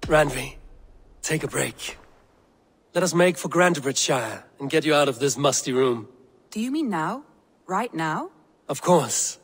Randvi, take a break. Let us make for Grantebridgeshire and get you out of this musty room. Do you mean now? Right now? Of course.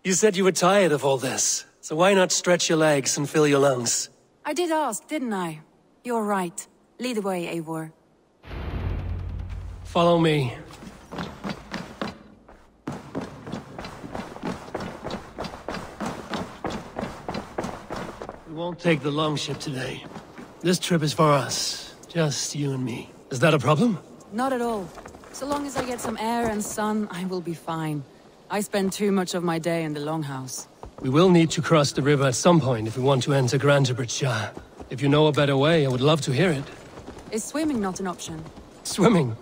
You said you were tired of all this, so why not stretch your legs and fill your lungs? I did ask, didn't I? You're right. Lead the way, Eivor. Follow me. We won't take the longship today. This trip is for us. Just you and me. Is that a problem? Not at all. So long as I get some air and sun, I will be fine. I spend too much of my day in the Longhouse. We will need to cross the river at some point if we want to enter Grantebridgeshire. If you know a better way, I would love to hear it. Is swimming not an option? Swimming?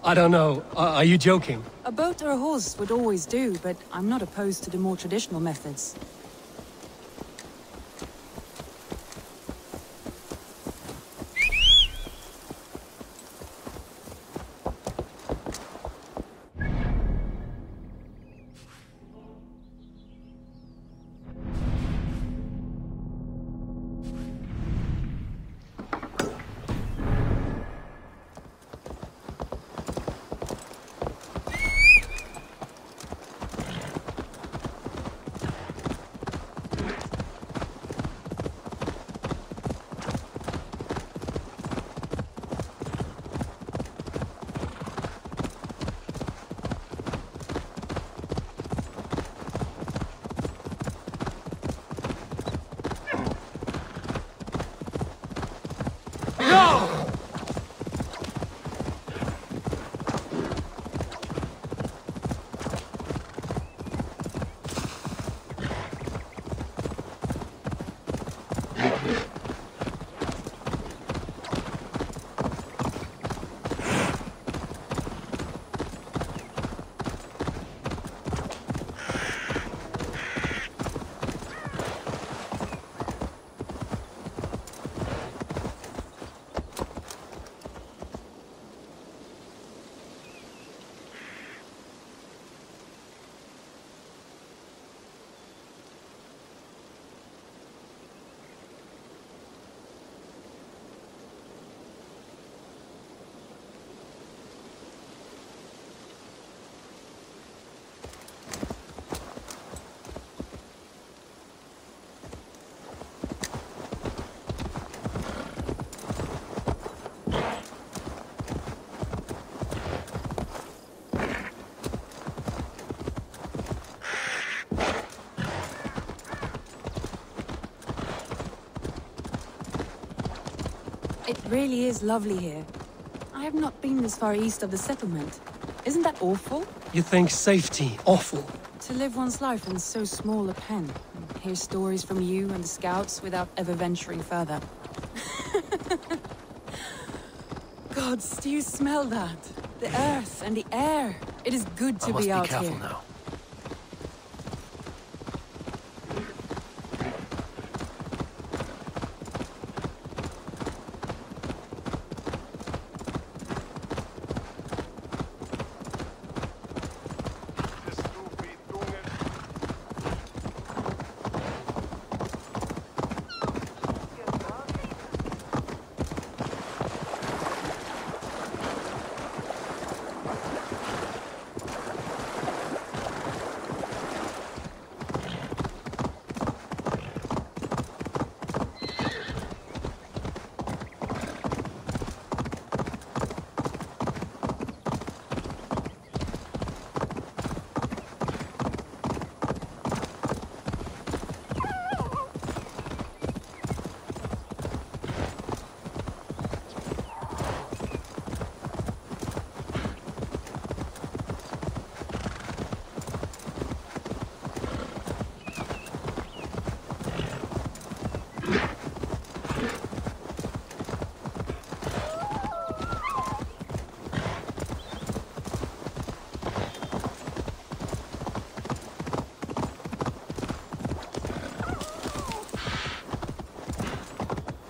I don't know. Are you joking? A boat or a horse would always do, but I'm not opposed to the more traditional methods. It really is lovely here. I have not been this far east of the settlement. Isn't that awful? You think safety awful? To live one's life in so small a pen, and hear stories from you and the scouts without ever venturing further. Gods, do you smell that? The earth and the air. It is good to be out here. I must be careful now.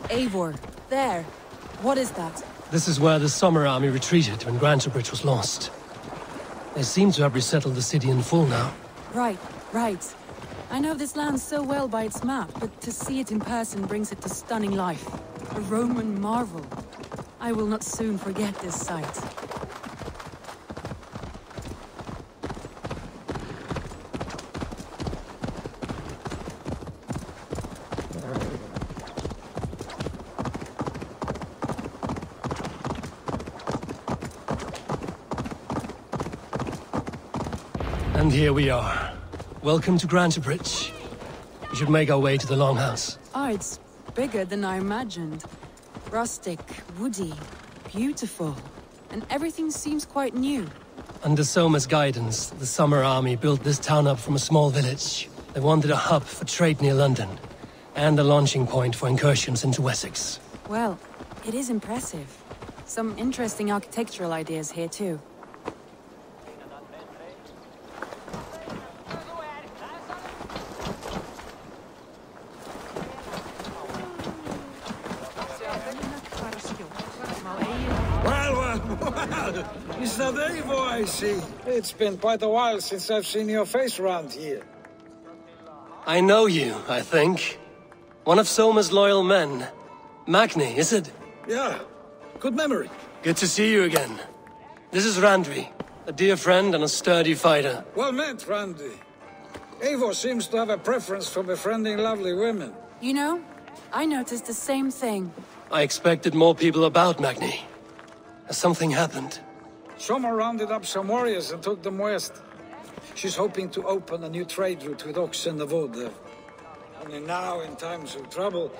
Eivor, there. What is that? This is where the Summer Army retreated when Grantebridge was lost. They seem to have resettled the city in full now. Right, right. I know this land so well by its map, but to see it in person brings it to stunning life. A Roman marvel. I will not soon forget this sight. And here we are. Welcome to Grantebridge. We should make our way to the Longhouse. Oh, it's bigger than I imagined. Rustic, woody, beautiful. And everything seems quite new. Under Soma's guidance, the Summer Army built this town up from a small village. They wanted a hub for trade near London, and a launching point for incursions into Wessex. Well, it is impressive. Some interesting architectural ideas here too. Well, it's not Eivor, I see. It's been quite a while since I've seen your face around here. I know you, I think. One of Soma's loyal men. Magni, is it? Yeah, good memory. Good to see you again. This is Randvi, a dear friend and a sturdy fighter. Well met, Randvi. Eivor seems to have a preference for befriending lovely women. You know, I noticed the same thing. I expected more people about Magni. Has something happened? Soma rounded up some warriors and took them west. She's hoping to open a new trade route with oxen of Ode. Only now, in times of trouble,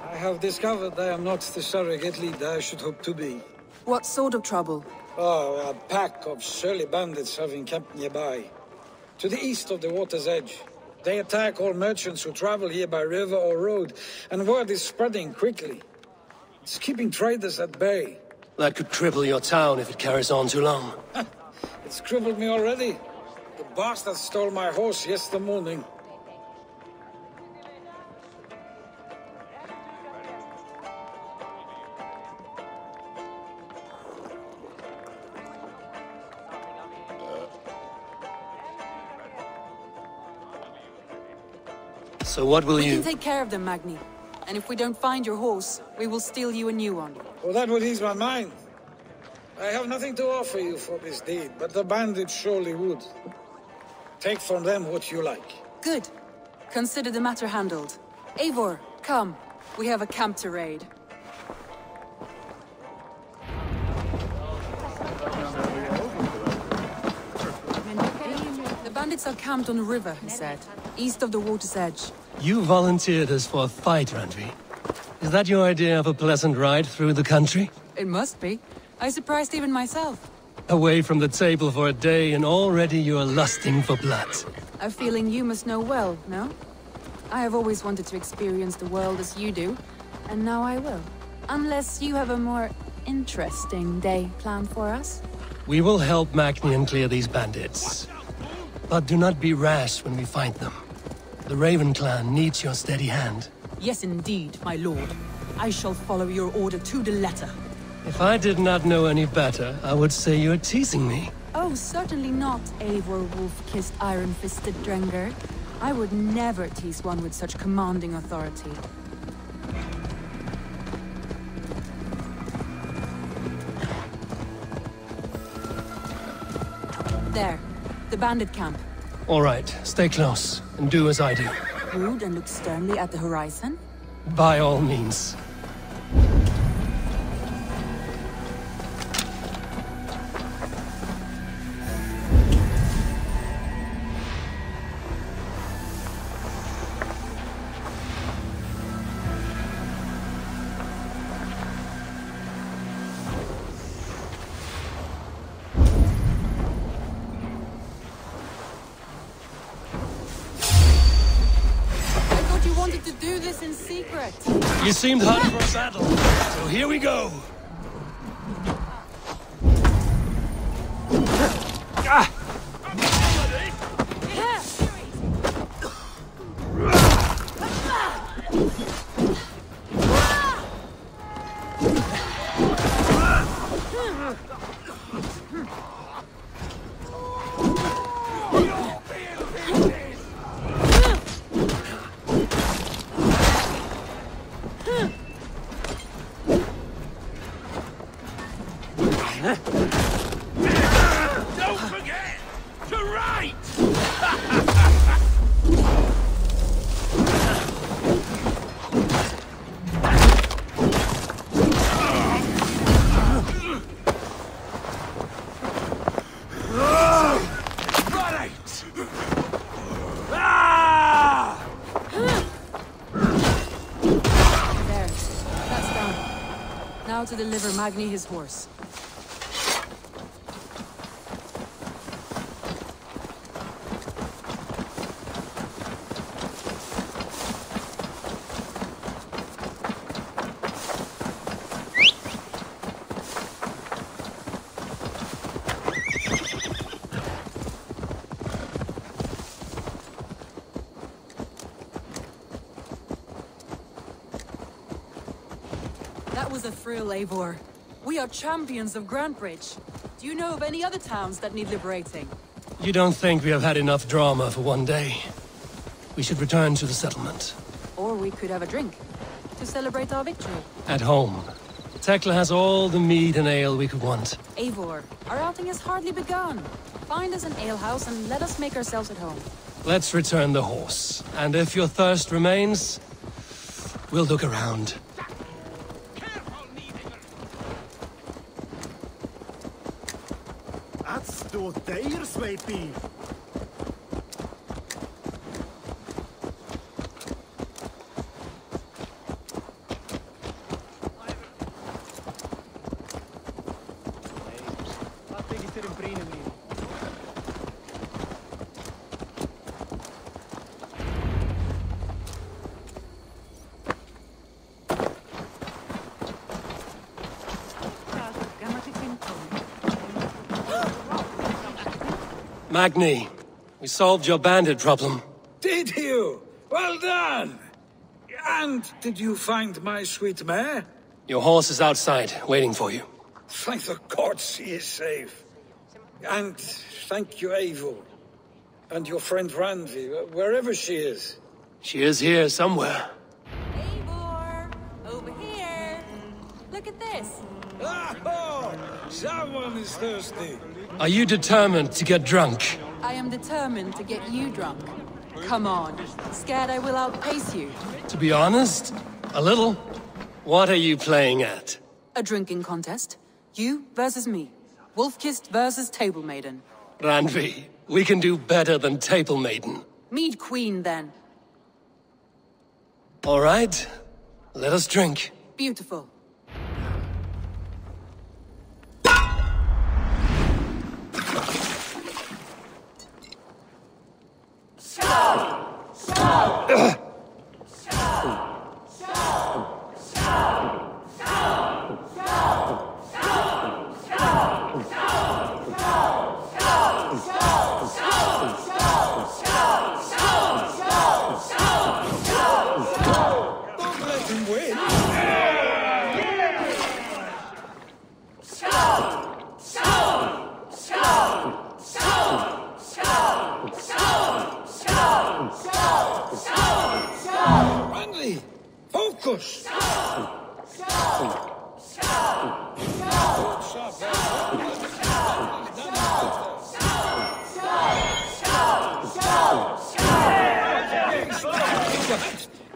I have discovered I am not the surrogate leader I should hope to be. What sort of trouble? Oh, a pack of surly bandits have encamped nearby. To the east of the water's edge. They attack all merchants who travel here by river or road, and word is spreading quickly. It's keeping traders at bay. That could cripple your town if it carries on too long. It's crippled me already. The bastard stole my horse yesterday morning. So what will We you... can take care of them, Magni. And if we don't find your horse, we will steal you a new one. Well, that would ease my mind. I have nothing to offer you for this deed, but the bandits surely would. Take from them what you like. Good. Consider the matter handled. Eivor, come. We have a camp to raid. The bandits are camped on the river, he said, east of the water's edge. You volunteered us for a fight, Randvi. Is that your idea of a pleasant ride through the country? It must be. I surprised even myself. Away from the table for a day and already you're lusting for blood. A feeling you must know well, no? I have always wanted to experience the world as you do, and now I will. Unless you have a more interesting day planned for us? We will help Magni clear these bandits. But do not be rash when we find them. The Raven clan needs your steady hand. Yes, indeed, my lord. I shall follow your order to the letter. If I did not know any better, I would say you're teasing me. Oh, certainly not, Eivor wolf-kissed iron-fisted Drenger. I would never tease one with such commanding authority. There, the bandit camp. All right, stay close, and do as I do. Rude and look sternly at the horizon? By all means. To do this in secret. You seemed hot for a battle, so here we go. Ah! Now to deliver Magni his horse. That was a thrill, Eivor. We are champions of Grantebridge. Do you know of any other towns that need liberating? You don't think we have had enough drama for one day? We should return to the settlement. Or we could have a drink, to celebrate our victory. At home. Tekla has all the mead and ale we could want. Eivor, our outing has hardly begun. Find us an alehouse and let us make ourselves at home. Let's return the horse. And if your thirst remains, we'll look around. That's the dire sweepy. Magni, we solved your bandit problem. Did you? Well done! And did you find my sweet mare? Your horse is outside, waiting for you. Thank the gods she is safe. And thank you, Eivor. And your friend Randvi, wherever she is. She is here somewhere. Eivor! Over here! Look at this! Oh, someone is thirsty. Are you determined to get drunk? I am determined to get you drunk. Come on. Scared I will outpace you? To be honest, a little. What are you playing at? A drinking contest. You versus me. Wolf-kissed versus Table Maiden. Randvi, we can do better than Table Maiden. Mead Queen, then. All right, let us drink. Beautiful. Randy, focus!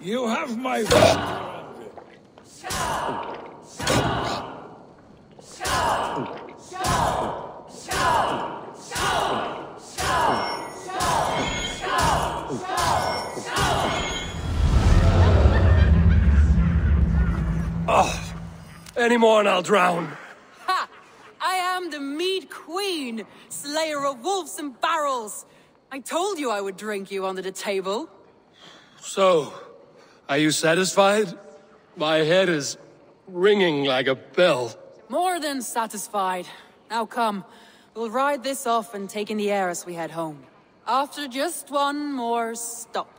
You have my vote. Any more and I'll drown. Ha! I am the Mead Queen, slayer of wolves and barrels. I told you I would drink you under the table. So, are you satisfied? My head is ringing like a bell. More than satisfied. Now come, we'll ride this off and take in the air as we head home. After just one more stop.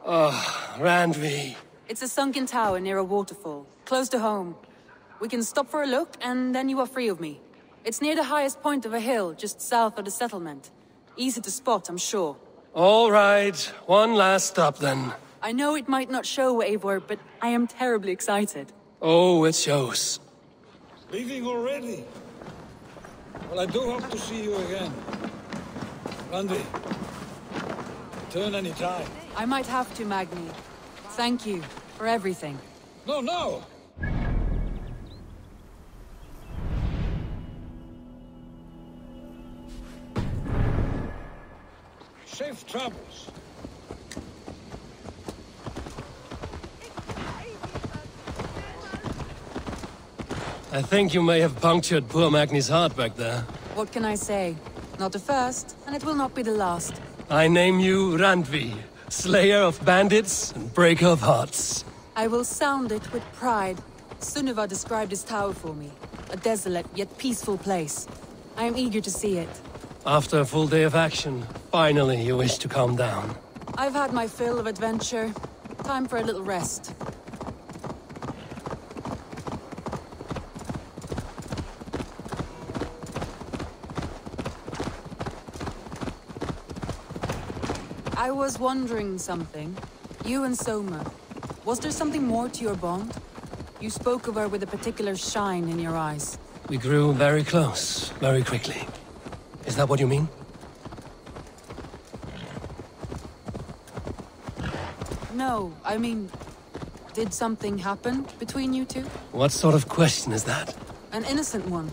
Randvi. It's a sunken tower near a waterfall, close to home. We can stop for a look, and then you are free of me. It's near the highest point of a hill, just south of the settlement. Easy to spot, I'm sure. All right, one last stop then. I know it might not show, Eivor, but I am terribly excited. Oh, it shows. Leaving already? Well, I do hope to see you again. Randy, return any time. I might have to, Magni. Thank you for everything. No! Safe travels. I think you may have punctured poor Magni's heart back there. What can I say? Not the first, and it will not be the last. I name you Randvi, slayer of bandits and breaker of hearts. I will sound it with pride. Sunniva described his tower for me. A desolate yet peaceful place. I am eager to see it. After a full day of action, finally you wish to calm down. I've had my fill of adventure. Time for a little rest. I was wondering something. You and Soma. Was there something more to your bond? You spoke of her with a particular shine in your eyes. We grew very close, very quickly. Is that what you mean? No, I mean... Did something happen between you two? What sort of question is that? An innocent one.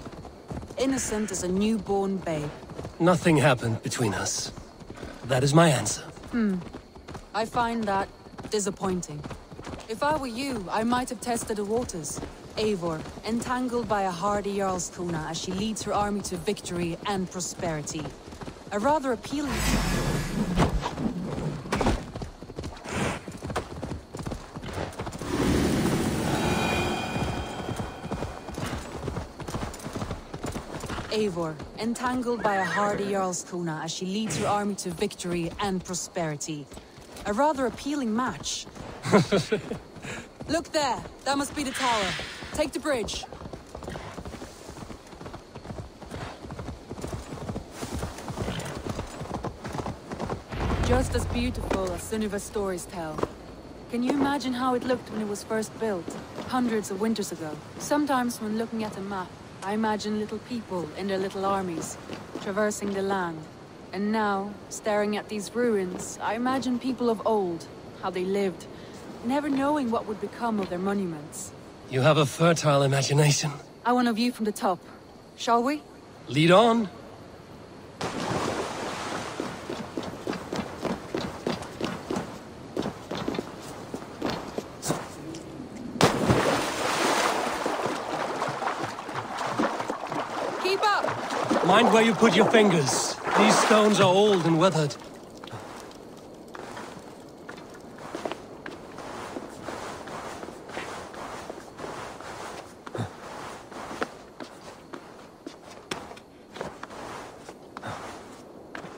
Innocent as a newborn babe. Nothing happened between us. That is my answer. I find that disappointing. If I were you, I might have tested the waters. Eivor, entangled by a hardy Jarlskona as she leads her army to victory and prosperity. A rather appealing... Eivor, entangled by a hardy Jarlskona as she leads her army to victory and prosperity. A rather appealing match. Look there! That must be the tower. Take the bridge. Just as beautiful as Sunniva's stories tell. Can you imagine how it looked when it was first built? Hundreds of winters ago. Sometimes when looking at a map, I imagine little people in their little armies, traversing the land. And now, staring at these ruins, I imagine people of old, how they lived, never knowing what would become of their monuments. You have a fertile imagination. I want a view from the top. Shall we? Lead on. Keep up! Mind where you put your fingers. These stones are old and weathered.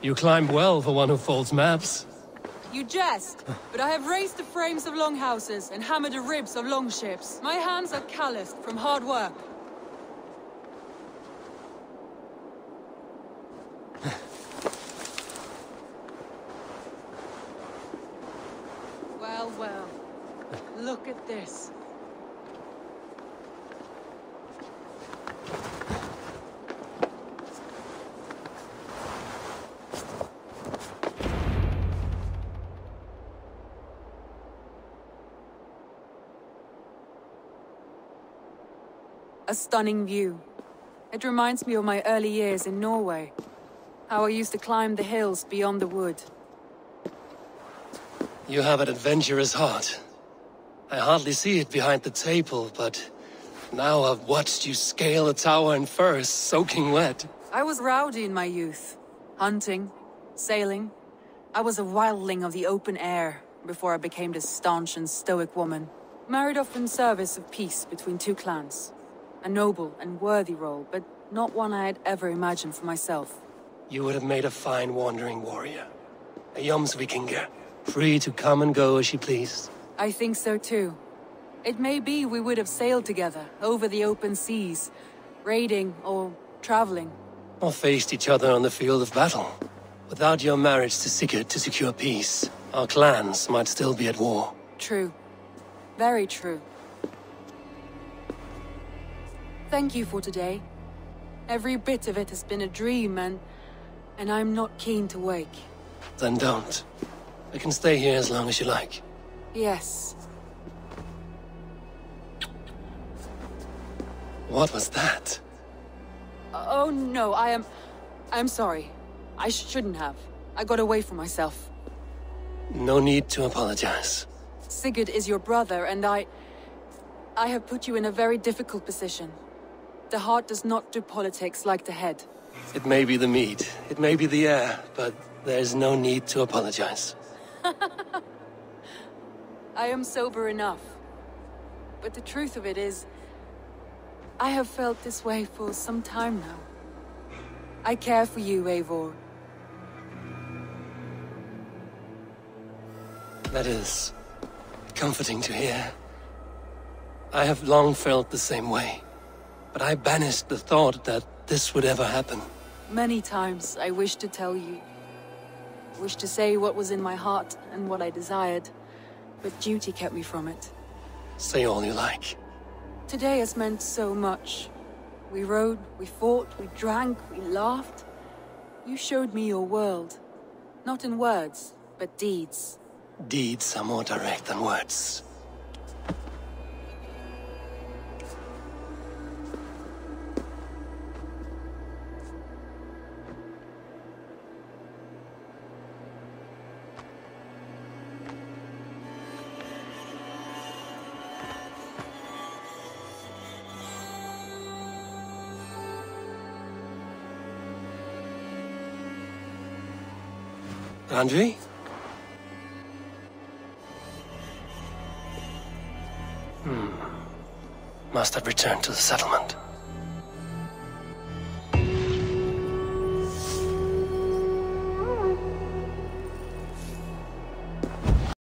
You climb well for one who folds maps. You jest, but I have raised the frames of longhouses and hammered the ribs of longships. My hands are calloused from hard work. Well, well. Look at this. A stunning view. It reminds me of my early years in Norway. How I used to climb the hills beyond the wood. You have an adventurous heart. I hardly see it behind the table, but now I've watched you scale a tower in furs, soaking wet. I was rowdy in my youth. Hunting, sailing. I was a wildling of the open air before I became this staunch and stoic woman. Married off in service of peace between two clans. A noble and worthy role, but not one I had ever imagined for myself. You would have made a fine wandering warrior. A Jomsvikinger, free to come and go as you pleased. I think so too. It may be we would have sailed together, over the open seas, raiding or traveling. Or faced each other on the field of battle. Without your marriage to Sigurd to secure peace, our clans might still be at war. True. Very true. Thank you for today. Every bit of it has been a dream, and I'm not keen to wake. Then don't. I can stay here as long as you like. Yes. What was that? Oh no, I'm sorry. I shouldn't have. I got away from myself. No need to apologize. Sigurd is your brother, and I have put you in a very difficult position. The heart does not do politics like the head. It may be the meat, it may be the air, but there's no need to apologize. I am sober enough. But the truth of it is, I have felt this way for some time now. I care for you, Eivor. That is comforting to hear. I have long felt the same way, but I banished the thought that this would ever happen. Many times I wished to tell you. Wished to say what was in my heart and what I desired, but duty kept me from it. Say all you like. Today has meant so much. We rode, we fought, we drank, we laughed. You showed me your world. Not in words, but deeds. Deeds are more direct than words. Andri? Must have returned to the settlement.